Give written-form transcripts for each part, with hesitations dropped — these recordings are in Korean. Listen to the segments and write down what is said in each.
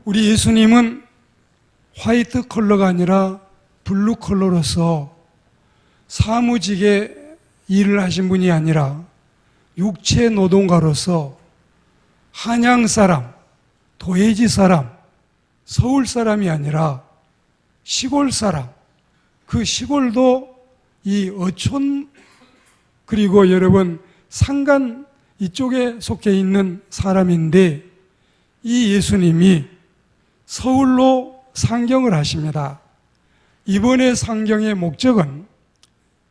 우리 예수님은 화이트 컬러가 아니라 블루 컬러로서 사무직에 일을 하신 분이 아니라 육체 노동가로서 한양 사람, 도해지 사람, 서울 사람이 아니라 시골 사람, 그 시골도 이 어촌 그리고 여러분 산간 이쪽에 속해 있는 사람인데 이 예수님이 서울로 상경을 하십니다. 이번에 상경의 목적은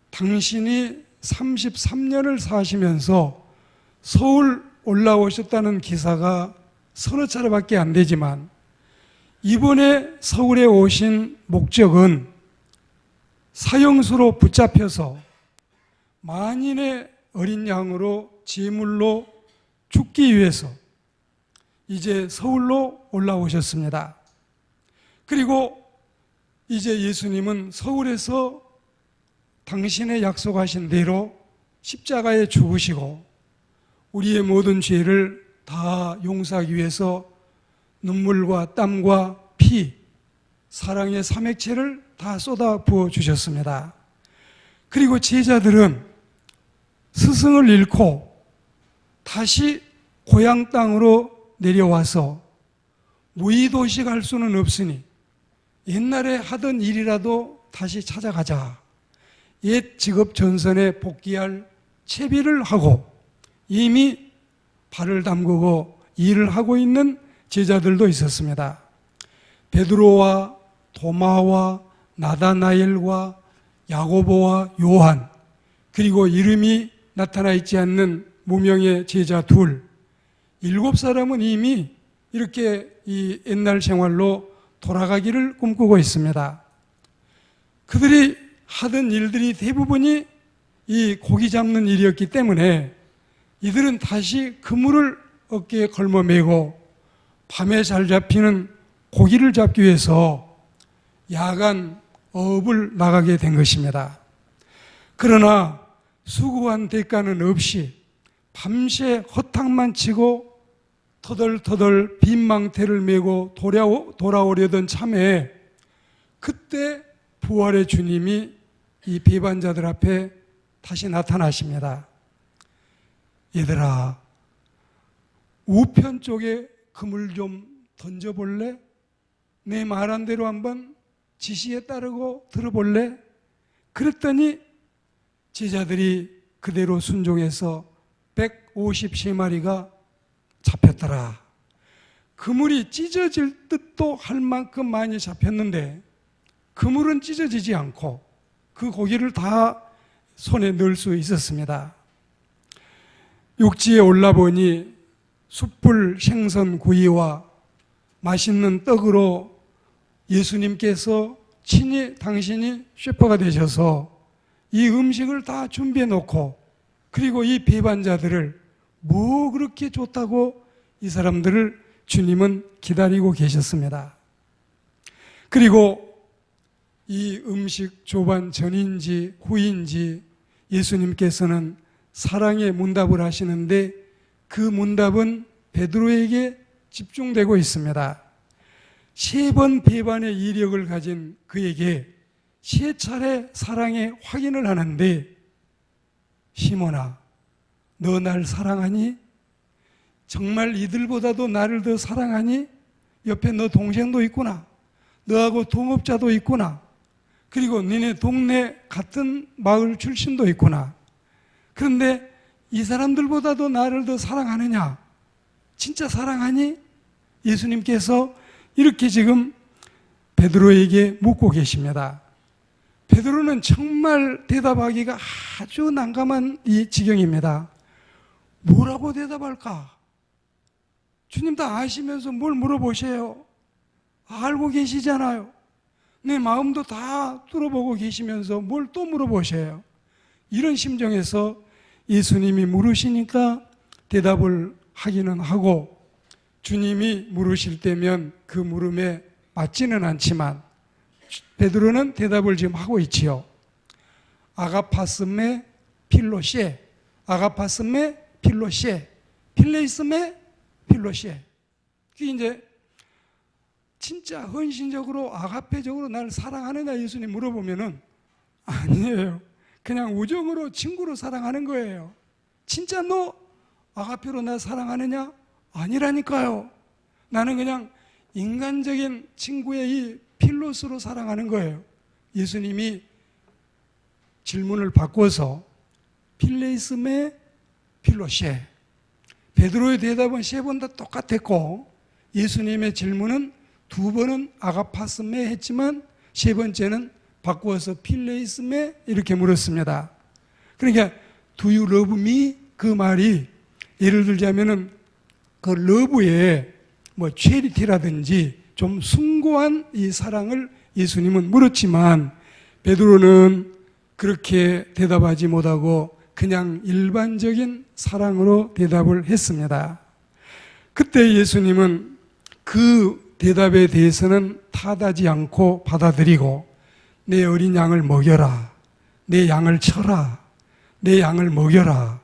당신이 33년을 사시면서 서울 올라오셨다는 기사가 서너 차례밖에 안 되지만 이번에 서울에 오신 목적은 사형수로 붙잡혀서 만인의 어린 양으로 제물로 죽기 위해서 이제 서울로 올라오셨습니다. 그리고 이제 예수님은 서울에서 당신의 약속하신 대로 십자가에 죽으시고 우리의 모든 죄를 다 용서하기 위해서 눈물과 땀과 피, 사랑의 삼액체를 다 쏟아 부어 주셨습니다. 그리고 제자들은 스승을 잃고 다시 고향 땅으로 내려와서 무의도식할 수는 없으니 옛날에 하던 일이라도 다시 찾아가자. 옛 직업 전선에 복귀할 채비를 하고 이미 발을 담그고 일을 하고 있는 제자들도 있었습니다. 베드로와 도마와 나다나엘과 야고보와 요한, 그리고 이름이 나타나 있지 않는 무명의 제자 둘, 7사람은 이미 이렇게 이 옛날 생활로 돌아가기를 꿈꾸고 있습니다. 그들이 하던 일들이 대부분이 이 고기 잡는 일이었기 때문에 이들은 다시 그물을 어깨에 걸머매고 밤에 잘 잡히는 고기를 잡기 위해서 야간 어업을 나가게 된 것입니다. 그러나 수고한 대가는 없이 밤새 허탕만 치고 터덜터덜 빈망태를 메고 돌아오려던 참에 그때 부활의 주님이 이 배반자들 앞에 다시 나타나십니다. 얘들아, 우편 쪽에 그물 좀 던져볼래? 내 말한 대로 한번 지시에 따르고 들어볼래? 그랬더니 제자들이 그대로 순종해서 153마리가 잡혔더라. 그물이 찢어질 듯도 할 만큼 많이 잡혔는데 그물은 찢어지지 않고 그 고기를 다 손에 넣을 수 있었습니다. 육지에 올라보니 숯불 생선 구이와 맛있는 떡으로 예수님께서 친히 당신이 셰프가 되셔서 이 음식을 다 준비해 놓고 그리고 이 배반자들을 뭐 그렇게 좋다고 이 사람들을 주님은 기다리고 계셨습니다. 그리고 이 음식 조반 전인지 후인지 예수님께서는 사랑의 문답을 하시는데 그 문답은 베드로에게 집중되고 있습니다. 3번 배반의 이력을 가진 그에게 3차례 사랑의 확인을 하는데 시몬아, 너 날 사랑하니? 정말 이들보다도 나를 더 사랑하니? 옆에 너 동생도 있구나. 너하고 동업자도 있구나. 그리고 너네 동네 같은 마을 출신도 있구나. 그런데 이 사람들보다도 나를 더 사랑하느냐? 진짜 사랑하니? 예수님께서 이렇게 지금 베드로에게 묻고 계십니다. 베드로는 정말 대답하기가 아주 난감한 이 지경입니다. 뭐라고 대답할까? 주님 다 아시면서 뭘 물어보세요? 알고 계시잖아요. 내 마음도 다 뚫어보고 계시면서 뭘 또 물어보세요? 이런 심정에서 예수님이 물으시니까 대답을 하기는 하고 주님이 물으실 때면 그 물음에 맞지는 않지만 베드로는 대답을 지금 하고 있지요. 아가파스메 필로시에, 아가파스메 필로시에, 필레이스메 필로시에. 그게 이제 진짜 헌신적으로 아가페적으로 나를 사랑하느냐 예수님 물어보면은 아니에요. 그냥 우정으로 친구로 사랑하는 거예요. 진짜 너 아가페로 나 사랑하느냐? 아니라니까요. 나는 그냥 인간적인 친구의 이 필로스로 사랑하는 거예요. 예수님이 질문을 바꿔서 필레이스메 필로셰. 베드로의 대답은 3번 다 똑같았고 예수님의 질문은 2번은 아가파스메 했지만 3번째는 바꾸어서 필레이스메 이렇게 물었습니다. 그러니까 Do you love me? 그 말이 예를 들자면은 그 러브에 뭐 체리티라든지 좀 숭고한 이 사랑을 예수님은 물었지만 베드로는 그렇게 대답하지 못하고 그냥 일반적인 사랑으로 대답을 했습니다. 그때 예수님은 그 대답에 대해서는 탓하지 않고 받아들이고 내 어린 양을 먹여라, 내 양을 쳐라, 내 양을 먹여라,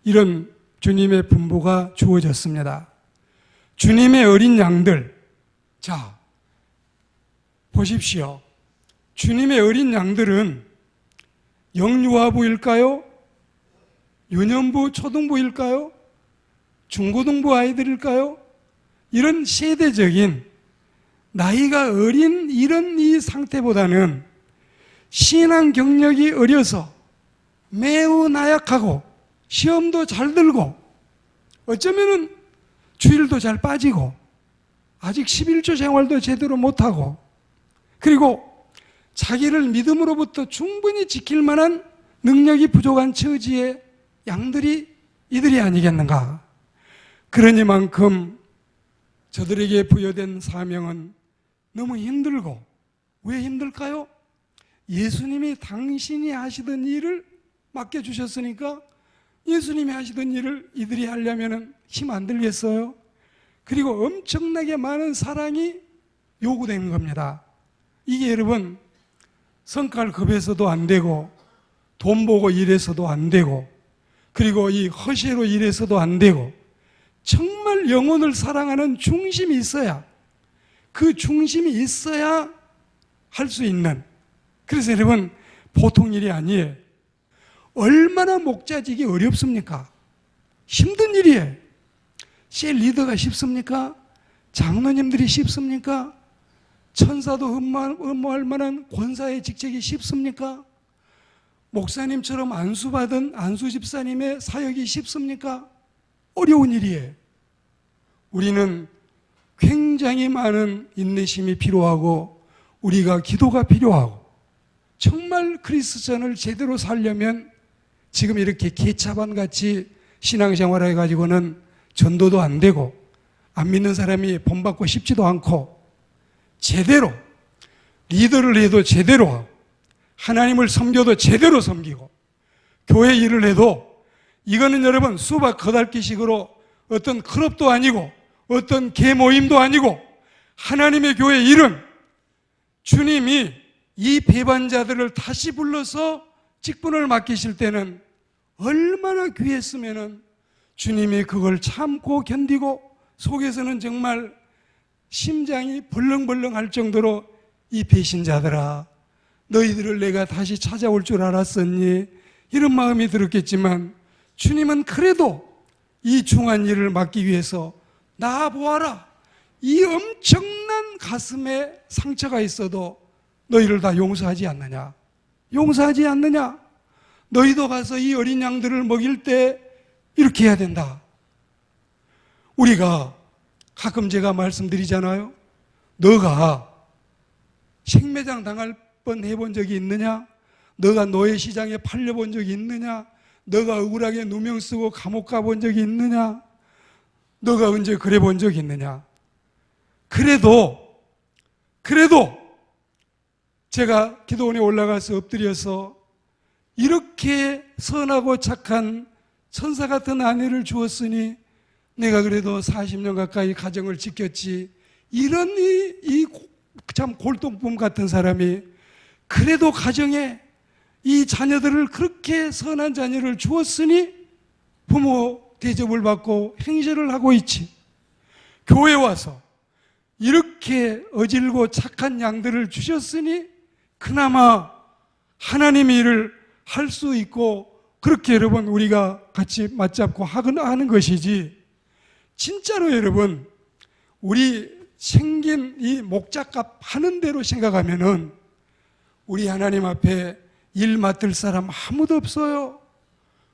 이런 주님의 분부가 주어졌습니다. 주님의 어린 양들, 자 보십시오. 주님의 어린 양들은 영유아부일까요? 유년부, 초등부일까요? 중고등부 아이들일까요? 이런 세대적인 나이가 어린 이런 이 상태보다는 신앙 경력이 어려서 매우 나약하고 시험도 잘 들고 어쩌면은 주일도 잘 빠지고 아직 11조 생활도 제대로 못하고 그리고 자기를 믿음으로부터 충분히 지킬 만한 능력이 부족한 처지의 양들이 이들이 아니겠는가. 그러니만큼 저들에게 부여된 사명은 너무 힘들고, 왜 힘들까요? 예수님이 당신이 하시던 일을 맡겨주셨으니까 예수님이 하시던 일을 이들이 하려면 힘 안 들겠어요? 그리고 엄청나게 많은 사랑이 요구되는 겁니다. 이게 여러분 성깔 급해서도 안 되고 돈 보고 일해서도 안 되고 그리고 이 허세로 일해서도 안 되고 정말 영혼을 사랑하는 중심이 있어야, 그 중심이 있어야 할 수 있는, 그래서 여러분 보통 일이 아니에요. 얼마나 목자직이 어렵습니까? 힘든 일이에요. 셀 리더가 쉽습니까? 장로님들이 쉽습니까? 천사도 흠모할 만한 권사의 직책이 쉽습니까? 목사님처럼 안수받은 안수 집사님의 사역이 쉽습니까? 어려운 일이에요. 우리는 굉장히 많은 인내심이 필요하고 우리가 기도가 필요하고 정말 그리스도전을 제대로 살려면 지금 이렇게 개차반같이 신앙생활 해가지고는 전도도 안 되고 안 믿는 사람이 본받고 싶지도 않고 제대로 리더를 해도 제대로 하고 하나님을 섬겨도 제대로 섬기고 교회 일을 해도 이거는 여러분 수박 거달기식으로 어떤 클럽도 아니고 어떤 개모임도 아니고 하나님의 교회 일은 주님이 이 배반자들을 다시 불러서 직분을 맡기실 때는 얼마나 귀했으면은 주님이 그걸 참고 견디고 속에서는 정말 심장이 벌렁벌렁 할 정도로 이 배신자들아 너희들을 내가 다시 찾아올 줄 알았었니? 이런 마음이 들었겠지만 주님은 그래도 이 중한 일을 맡기 위해서 나 보아라, 이 엄청난 가슴에 상처가 있어도 너희를 다 용서하지 않느냐? 용서하지 않느냐? 너희도 가서 이 어린 양들을 먹일 때 이렇게 해야 된다. 우리가 가끔 제가 말씀드리잖아요. 너가 생매장 당할 뻔 해본 적이 있느냐? 너가 노예시장에 팔려본 적이 있느냐? 너가 억울하게 누명 쓰고 감옥 가본 적이 있느냐? 너가 언제 그래 본 적이 있느냐? 그래도 제가 기도원에 올라가서 엎드려서 이렇게 선하고 착한 천사 같은 아내를 주었으니 내가 그래도 40년 가까이 가정을 지켰지, 이런 이 참 골동품 같은 사람이 그래도 가정에 이 자녀들을 그렇게 선한 자녀를 주었으니 부모 대접을 받고 행세를 하고 있지. 교회 와서 이렇게 어질고 착한 양들을 주셨으니 그나마 하나님의 일을 할 수 있고 그렇게 여러분 우리가 같이 맞잡고 하는 것이지, 진짜로 여러분 우리 생긴 이 목자값 하는 대로 생각하면은 우리 하나님 앞에 일 맡을 사람 아무도 없어요.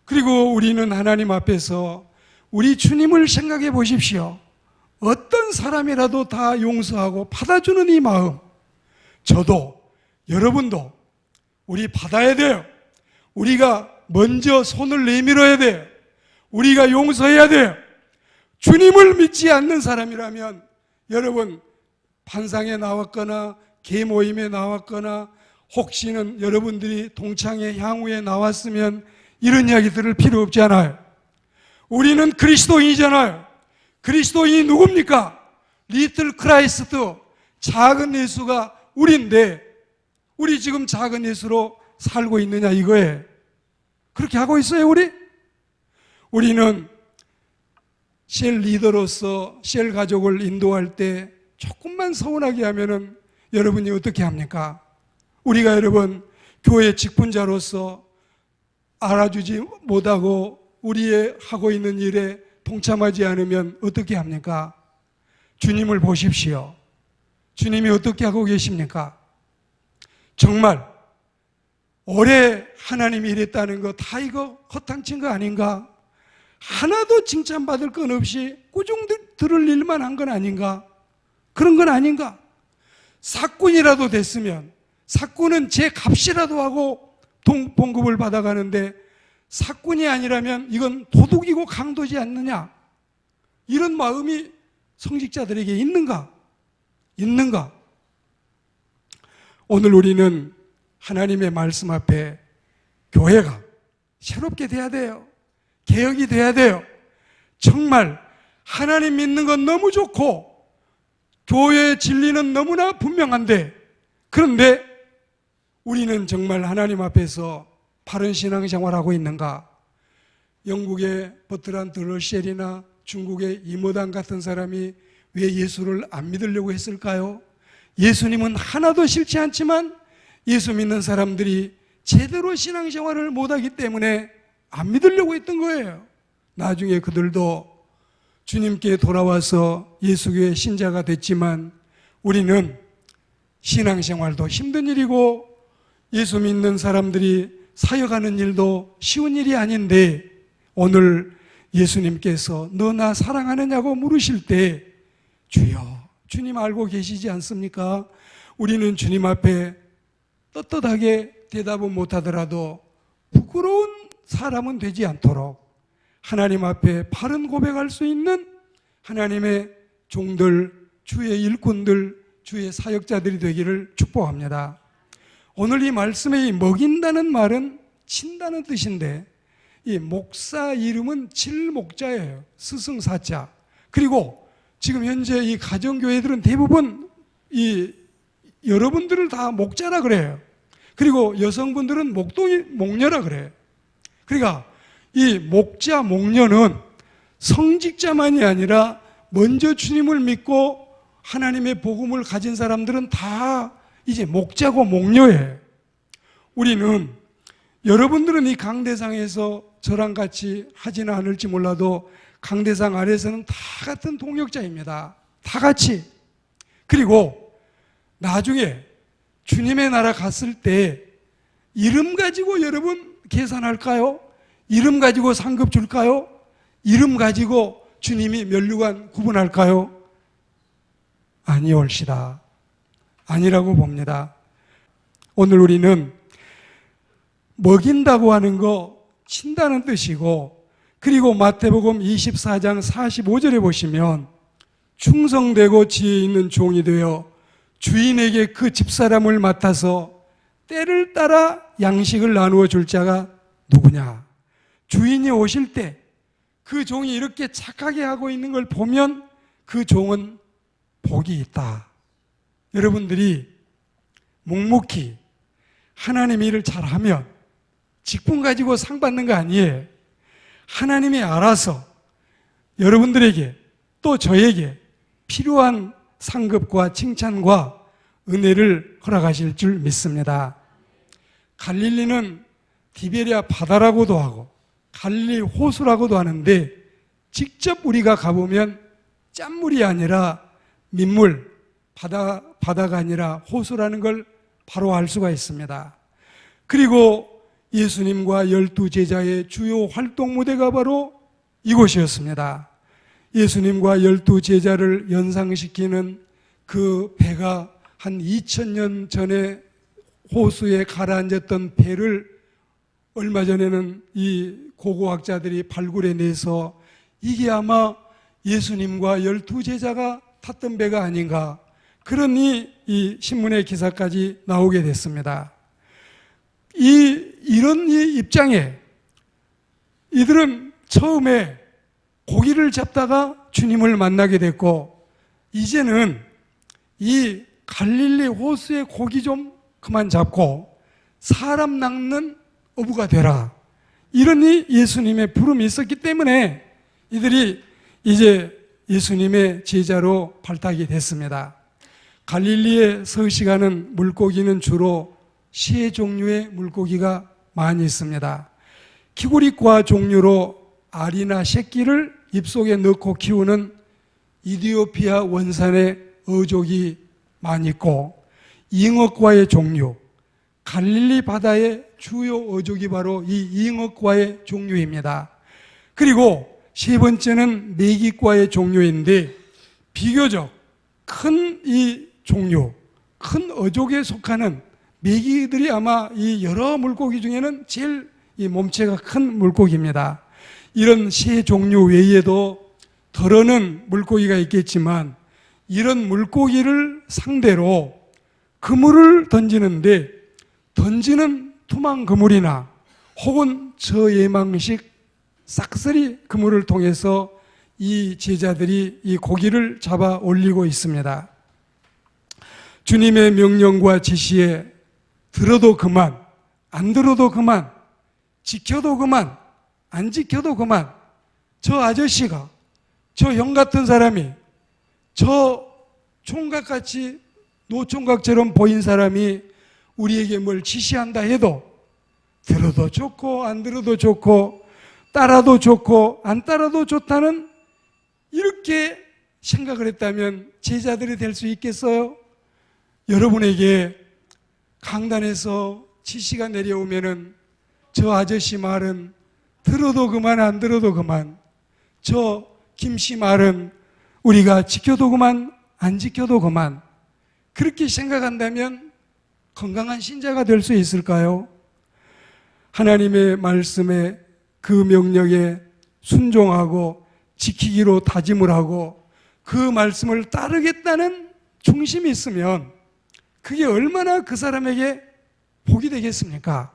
그리고 우리는 하나님 앞에서 우리 주님을 생각해 보십시오. 어떤 사람이라도 다 용서하고 받아주는 이 마음, 저도 여러분도 우리 받아야 돼요. 우리가 먼저 손을 내밀어야 돼요. 우리가 용서해야 돼요. 주님을 믿지 않는 사람이라면 여러분 반상에 나왔거나 계모임에 나왔거나 혹시는 여러분들이 동창회 향후에 나왔으면 이런 이야기 들을 필요 없잖아요. 우리는 그리스도인이잖아요. 그리스도인이 누굽니까? 리틀 크라이스트, 작은 예수가 우리인데 우리 지금 작은 예수로 살고 있느냐 이거예요. 그렇게 하고 있어요 우리? 우리는 셀 리더로서 셀 가족을 인도할 때 조금만 서운하게 하면은 여러분이 어떻게 합니까? 우리가 여러분 교회 직분자로서 알아주지 못하고 우리의 하고 있는 일에 동참하지 않으면 어떻게 합니까? 주님을 보십시오. 주님이 어떻게 하고 계십니까? 정말 올해 하나님이 이랬다는 거 다 이거 허탕친 거 아닌가? 하나도 칭찬받을 건 없이 꾸중 들을 일만 한 건 아닌가? 그런 건 아닌가? 사꾼이라도 됐으면, 사꾼은 제 값이라도 하고 봉급을 받아가는데 사꾼이 아니라면 이건 도둑이고 강도지 않느냐? 이런 마음이 성직자들에게 있는가? 있는가? 오늘 우리는 하나님의 말씀 앞에 교회가 새롭게 돼야 돼요. 개혁이 돼야 돼요. 정말 하나님 믿는 건 너무 좋고 교회의 진리는 너무나 분명한데, 그런데 우리는 정말 하나님 앞에서 바른 신앙생활하고 있는가? 영국의 버트란드 러셀이나 중국의 이모당 같은 사람이 왜 예수를 안 믿으려고 했을까요? 예수님은 하나도 싫지 않지만 예수 믿는 사람들이 제대로 신앙생활을 못하기 때문에 안 믿으려고 했던 거예요. 나중에 그들도 주님께 돌아와서 예수교의 신자가 됐지만 우리는 신앙생활도 힘든 일이고 예수 믿는 사람들이 사역하는 일도 쉬운 일이 아닌데, 오늘 예수님께서 너 나 사랑하느냐고 물으실 때 주여, 주님 알고 계시지 않습니까? 우리는 주님 앞에 떳떳하게 대답은 못하더라도 부끄러운 사람은 되지 않도록 하나님 앞에 바른 고백할 수 있는 하나님의 종들, 주의 일꾼들, 주의 사역자들이 되기를 축복합니다. 오늘 이 말씀에 먹인다는 말은 친다는 뜻인데 이 목사 이름은 칠목자예요. 스승사자. 그리고 지금 현재 이 가정교회들은 대부분 이 여러분들을 다 목자라 그래요. 그리고 여성분들은 목녀라 그래요. 그러니까 이 목자, 목녀는 성직자만이 아니라 먼저 주님을 믿고 하나님의 복음을 가진 사람들은 다 이제 목자고 목녀예요. 우리는, 여러분들은 이 강대상에서 저랑 같이 하지는 않을지 몰라도 강대상 아래에서는 다 같은 동역자입니다. 다 같이. 그리고 나중에 주님의 나라 갔을 때 이름 가지고 여러분 계산할까요? 이름 가지고 상급 줄까요? 이름 가지고 주님이 면류관 구분할까요? 아니올시다. 아니라고 봅니다. 오늘 우리는 먹인다고 하는 거 친다는 뜻이고, 그리고 마태복음 24장 45절에 보시면 충성되고 지혜 있는 종이 되어 주인에게 그 집사람을 맡아서 때를 따라 양식을 나누어 줄 자가 누구냐? 주인이 오실 때 그 종이 이렇게 착하게 하고 있는 걸 보면 그 종은 복이 있다. 여러분들이 묵묵히 하나님의 일을 잘하면 직분 가지고 상 받는 거 아니에요. 하나님이 알아서 여러분들에게 또 저에게 필요한 상급과 칭찬과 은혜를 허락하실 줄 믿습니다. 갈릴리는 디베리아 바다라고도 하고 갈릴리 호수라고도 하는데 직접 우리가 가보면 짠물이 아니라 민물, 바다가 아니라 호수라는 걸 바로 알 수가 있습니다. 그리고 예수님과 12제자의 주요 활동 무대가 바로 이곳이었습니다. 예수님과 12제자를 연상시키는 그 배가 한 2000년 전에 호수에 가라앉았던 배를 얼마 전에는 이 고고학자들이 발굴해내서 이게 아마 예수님과 12제자가 탔던 배가 아닌가, 그러니 이 신문의 기사까지 나오게 됐습니다. 이런 입장에 이들은 처음에 고기를 잡다가 주님을 만나게 됐고, 이제는 이 갈릴리 호수의 고기 좀 그만 잡고 사람 낚는 어부가 되라, 이러니 예수님의 부름이 있었기 때문에 이들이 이제 예수님의 제자로 발탁이 됐습니다. 갈릴리에 서식하는 물고기는 주로 세 종류의 물고기가 많이 있습니다. 키구리과 종류로 알이나 새끼를 입속에 넣고 키우는 이디오피아 원산의 어족이 많이 있고, 잉어과의 종류, 갈릴리 바다의 주요 어족이 바로 이 잉어과의 종류입니다. 그리고 세 번째는 메기과의 종류인데, 비교적 큰 이 종류, 큰 어족에 속하는 메기들이 아마 이 여러 물고기 중에는 제일 이 몸체가 큰 물고기입니다. 이런 세 종류 외에도 덜어는 물고기가 있겠지만, 이런 물고기를 상대로 그물을 던지는데, 던지는 투망 그물이나 혹은 저예망식 싹쓸이 그물을 통해서 이 제자들이 이 고기를 잡아 올리고 있습니다. 주님의 명령과 지시에 들어도 그만, 안 들어도 그만, 지켜도 그만, 안 지켜도 그만, 저 아저씨가, 저 형 같은 사람이, 저 총각같이 노총각처럼 보인 사람이 우리에게 뭘 지시한다 해도 들어도 좋고 안 들어도 좋고 따라도 좋고 안 따라도 좋다는, 이렇게 생각을 했다면 제자들이 될 수 있겠어요? 여러분에게 강단에서 지시가 내려오면은 저 아저씨 말은 들어도 그만 안 들어도 그만, 저 김씨 말은 우리가 지켜도 그만 안 지켜도 그만, 그렇게 생각한다면 건강한 신자가 될 수 있을까요? 하나님의 말씀에 그 명령에 순종하고 지키기로 다짐을 하고 그 말씀을 따르겠다는 중심이 있으면 그게 얼마나 그 사람에게 복이 되겠습니까?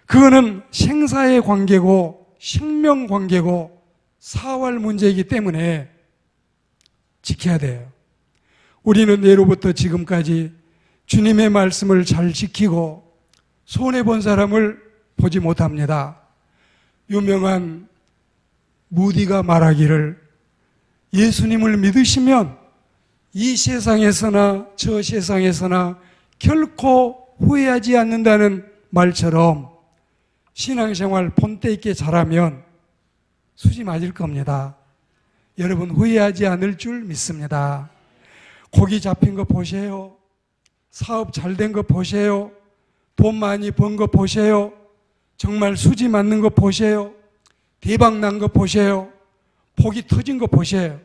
그거는 생사의 관계고 생명 관계고 사활 문제이기 때문에 지켜야 돼요. 우리는 예로부터 지금까지 주님의 말씀을 잘 지키고 손해본 사람을 보지 못합니다. 유명한 무디가 말하기를, 예수님을 믿으시면 이 세상에서나 저 세상에서나 결코 후회하지 않는다는 말처럼 신앙생활 본때 있게 잘하면 수지 맞을 겁니다. 여러분 후회하지 않을 줄 믿습니다. 고기 잡힌 거 보세요. 사업 잘 된 거 보세요. 돈 많이 번 거 보세요. 정말 수지 맞는 거 보세요. 대박 난 거 보세요. 복이 터진 거 보세요.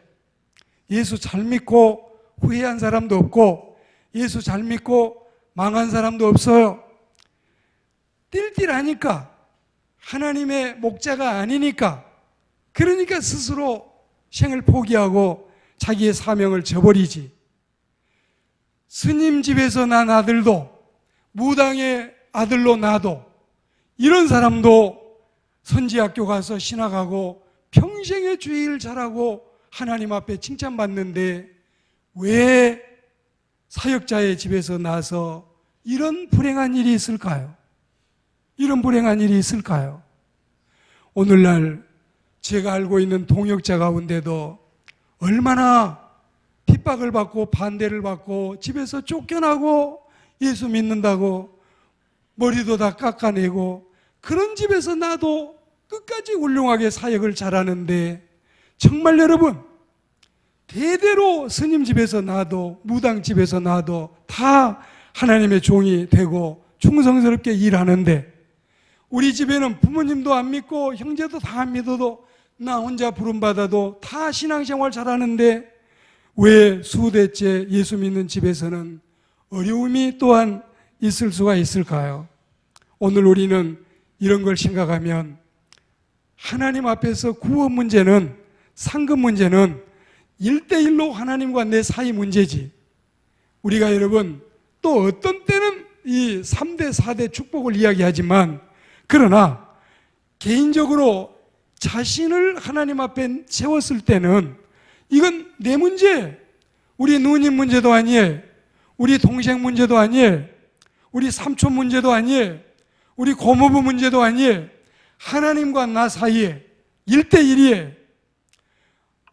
예수 잘 믿고 후회한 사람도 없고 예수 잘 믿고 망한 사람도 없어요. 띨띨하니까, 하나님의 목자가 아니니까, 그러니까 스스로 생을 포기하고 자기의 사명을 저버리지. 스님 집에서 난 아들도 무당의 아들로 나도 이런 사람도 선지학교 가서 신학하고 평생의 주일 잘하고 하나님 앞에 칭찬받는데 왜 사역자의 집에서 나서 이런 불행한 일이 있을까요? 이런 불행한 일이 있을까요? 오늘날 제가 알고 있는 동역자 가운데도 얼마나 핍박을 받고 반대를 받고 집에서 쫓겨나고 예수 믿는다고 머리도 다 깎아내고 그런 집에서 나도 끝까지 훌륭하게 사역을 잘하는데 정말 여러분 대대로 스님 집에서 나도 무당 집에서 나도 다 하나님의 종이 되고 충성스럽게 일하는데 우리 집에는 부모님도 안 믿고 형제도 다 안 믿어도 나 혼자 부름받아도 다 신앙생활 잘하는데 왜 수대째 예수 믿는 집에서는 어려움이 또한 있을 수가 있을까요? 오늘 우리는 이런 걸 생각하면 하나님 앞에서 구원 문제는 상급 문제는 1대1로 하나님과 내 사이 문제지. 우리가 여러분 또 어떤 때는 이 3대 4대 축복을 이야기하지만 그러나 개인적으로 자신을 하나님 앞에 세웠을 때는 이건 내 문제, 우리 누님 문제도 아니에요. 우리 동생 문제도 아니에요. 우리 삼촌 문제도 아니에요. 우리 고모부 문제도 아니에요. 하나님과 나 사이에 1대1이에요.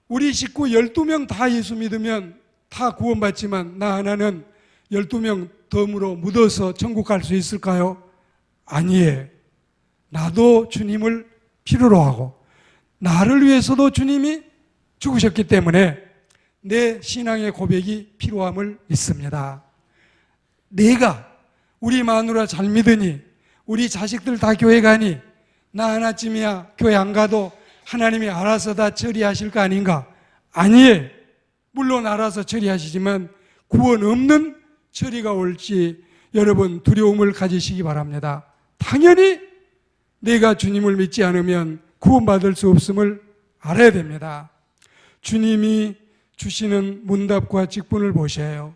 우리 식구 12명 다 예수 믿으면 다 구원받지만 나 하나는 12명 덤으로 묻어서 천국 갈 수 있을까요? 아니에요. 나도 주님을 필요로 하고 나를 위해서도 주님이 죽으셨기 때문에 내 신앙의 고백이 필요함을 믿습니다. 내가 우리 마누라 잘 믿으니 우리 자식들 다 교회 가니 나 하나쯤이야 교회 안 가도 하나님이 알아서 다 처리하실 거 아닌가? 아니에요. 물론 알아서 처리하시지만 구원 없는 처리가 올지 여러분 두려움을 가지시기 바랍니다. 당연히 내가 주님을 믿지 않으면 구원받을 수 없음을 알아야 됩니다. 주님이 주시는 문답과 직분을 보셔요.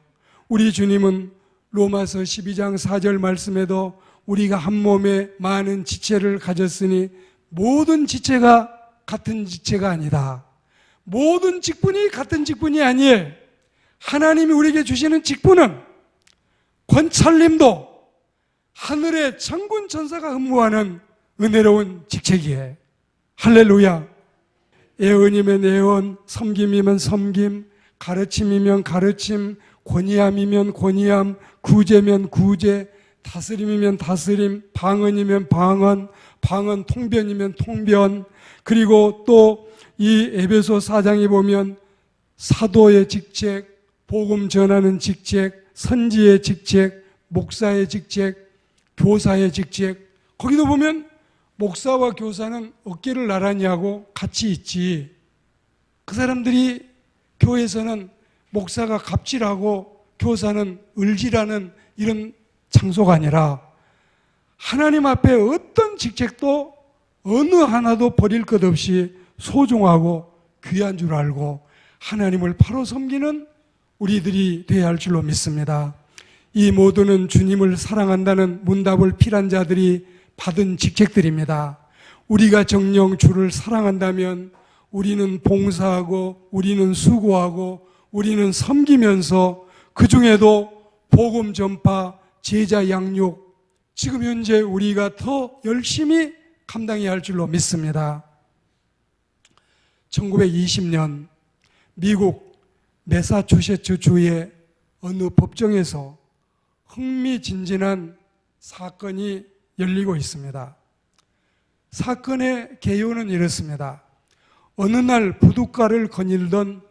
우리 주님은 로마서 12장 4절 말씀에도 우리가 한 몸에 많은 지체를 가졌으니 모든 지체가 같은 지체가 아니다. 모든 직분이 같은 직분이 아니에요. 하나님이 우리에게 주시는 직분은 권찰림도 하늘의 천군 천사가 근무하는 은혜로운 직책이에요. 할렐루야. 애언이면 애언, 섬김이면 섬김, 가르침이면 가르침, 권위함이면 권위함, 구제면 구제, 다스림이면 다스림, 방언이면 방언, 방언 통변이면 통변. 그리고 또 이 에베소 4장에 보면 사도의 직책, 복음 전하는 직책, 선지의 직책, 목사의 직책, 교사의 직책. 거기도 보면 목사와 교사는 어깨를 나란히 하고 같이 있지. 그 사람들이 교회에서는 목사가 갑질하고 교사는 을질하는 이런 장소가 아니라 하나님 앞에 어떤 직책도 어느 하나도 버릴 것 없이 소중하고 귀한 줄 알고 하나님을 바로 섬기는 우리들이 되어야 할 줄로 믿습니다. 이 모두는 주님을 사랑한다는 문답을 필한 자들이 받은 직책들입니다. 우리가 정녕 주를 사랑한다면 우리는 봉사하고 우리는 수고하고 우리는 섬기면서 그 중에도 복음 전파, 제자 양육, 지금 현재 우리가 더 열심히 감당해야 할 줄로 믿습니다. 1920년 미국 매사추세츠 주의 어느 법정에서 흥미진진한 사건이 열리고 있습니다. 사건의 개요는 이렇습니다. 어느 날 부둣가를 거닐던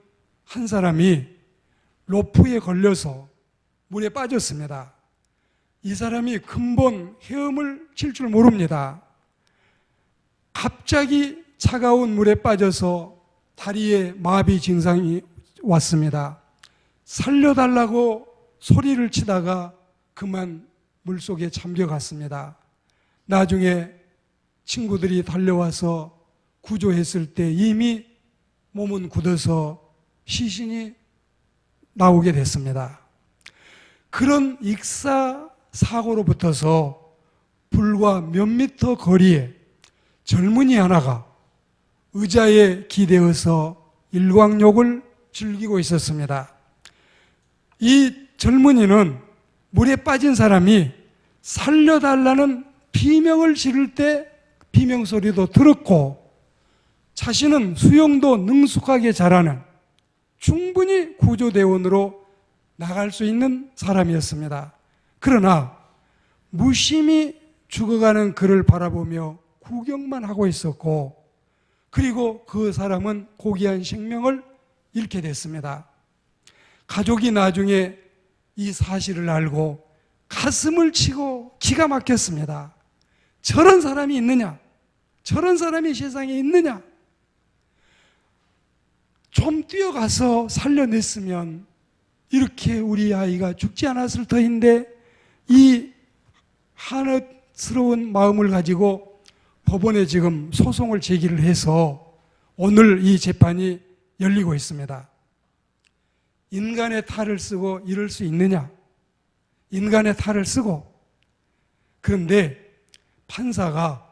한 사람이 로프에 걸려서 물에 빠졌습니다. 이 사람이 근본 헤엄을 칠 줄 모릅니다. 갑자기 차가운 물에 빠져서 다리에 마비 증상이 왔습니다. 살려달라고 소리를 치다가 그만 물속에 잠겨갔습니다. 나중에 친구들이 달려와서 구조했을 때 이미 몸은 굳어서 시신이 나오게 됐습니다. 그런 익사 사고로부터서 불과 몇 미터 거리에 젊은이 하나가 의자에 기대어서 일광욕을 즐기고 있었습니다. 이 젊은이는 물에 빠진 사람이 살려달라는 비명을 지를 때 비명 소리도 들었고 자신은 수영도 능숙하게 잘하는 충분히 구조대원으로 나갈 수 있는 사람이었습니다. 그러나 무심히 죽어가는 그를 바라보며 구경만 하고 있었고, 그리고 그 사람은 고귀한 생명을 잃게 됐습니다. 가족이 나중에 이 사실을 알고 가슴을 치고 기가 막혔습니다. 저런 사람이 있느냐? 저런 사람이 세상에 있느냐? 좀 뛰어가서 살려냈으면 이렇게 우리 아이가 죽지 않았을 터인데, 이 한없스러운 마음을 가지고 법원에 지금 소송을 제기를 해서 오늘 이 재판이 열리고 있습니다. 인간의 탈을 쓰고 이럴 수 있느냐? 인간의 탈을 쓰고. 그런데 판사가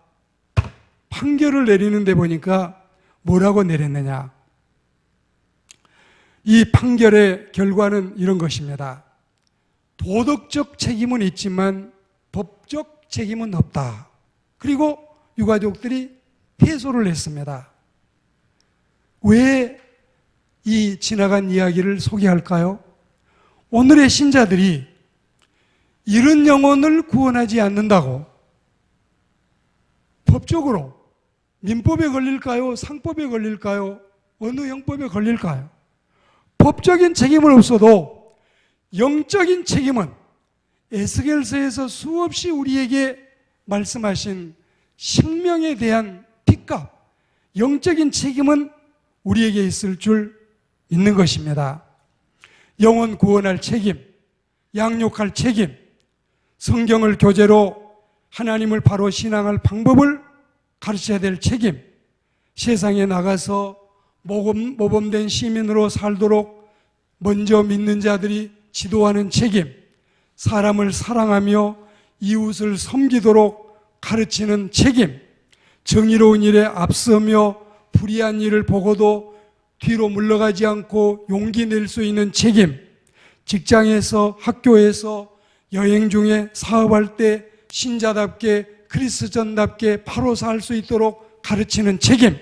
판결을 내리는데 보니까 뭐라고 내렸느냐? 이 판결의 결과는 이런 것입니다. 도덕적 책임은 있지만 법적 책임은 없다. 그리고 유가족들이 패소를 했습니다. 왜 이 지나간 이야기를 소개할까요? 오늘의 신자들이 이런 영혼을 구원하지 않는다고 법적으로 민법에 걸릴까요? 상법에 걸릴까요? 어느 형법에 걸릴까요? 법적인 책임은 없어도 영적인 책임은 에스겔서에서 수없이 우리에게 말씀하신 생명에 대한 핏값, 영적인 책임은 우리에게 있을 줄 믿는 것입니다. 영혼 구원할 책임, 양육할 책임, 성경을 교재로 하나님을 바로 신앙할 방법을 가르쳐야 될 책임, 세상에 나가서 모범된 시민으로 살도록 먼저 믿는 자들이 지도하는 책임, 사람을 사랑하며 이웃을 섬기도록 가르치는 책임, 정의로운 일에 앞서며 불의한 일을 보고도 뒤로 물러가지 않고 용기 낼 수 있는 책임, 직장에서, 학교에서, 여행 중에, 사업할 때 신자답게 그리스도인답게 바로 살 수 있도록 가르치는 책임,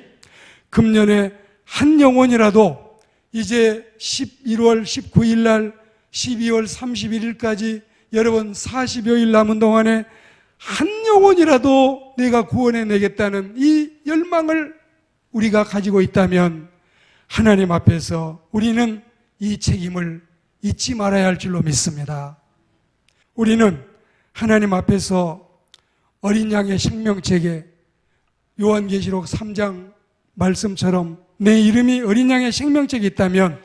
금년에 한 영혼이라도 이제 11월 19일 날 12월 31일까지 여러분 40여일 남은 동안에 한 영혼이라도 내가 구원해내겠다는 이 열망을 우리가 가지고 있다면 하나님 앞에서 우리는 이 책임을 잊지 말아야 할 줄로 믿습니다. 우리는 하나님 앞에서 어린 양의 생명책에 요한계시록 3장 말씀처럼 내 이름이 어린 양의 생명책에 있다면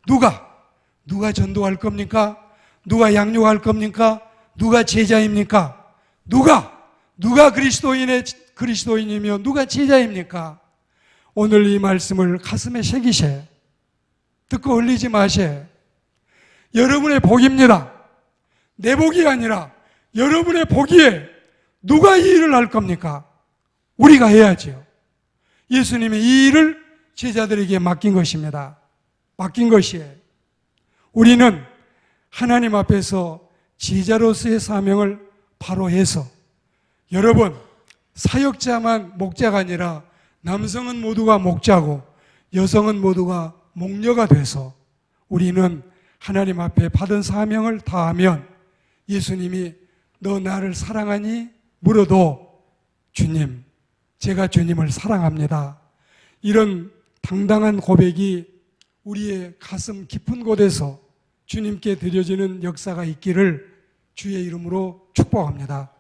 누가 전도할 겁니까? 누가 양육할 겁니까? 누가 제자입니까? 누가 그리스도인이며 누가 제자입니까? 오늘 이 말씀을 가슴에 새기세. 듣고 흘리지 마세. 여러분의 복입니다. 내 복이 아니라 여러분의 복이에 누가 이 일을 할 겁니까? 우리가 해야지요. 예수님이 이 일을 제자들에게 맡긴 것입니다. 맡긴 것이에요. 우리는 하나님 앞에서 제자로서의 사명을 바로 해서, 여러분, 사역자만 목자가 아니라 남성은 모두가 목자고 여성은 모두가 목녀가 돼서 우리는 하나님 앞에 받은 사명을 다하면 예수님이 너 나를 사랑하니? 물어도 주님, 제가 주님을 사랑합니다. 이런 당당한 고백이 우리의 가슴 깊은 곳에서 주님께 드려지는 역사가 있기를 주의 이름으로 축복합니다.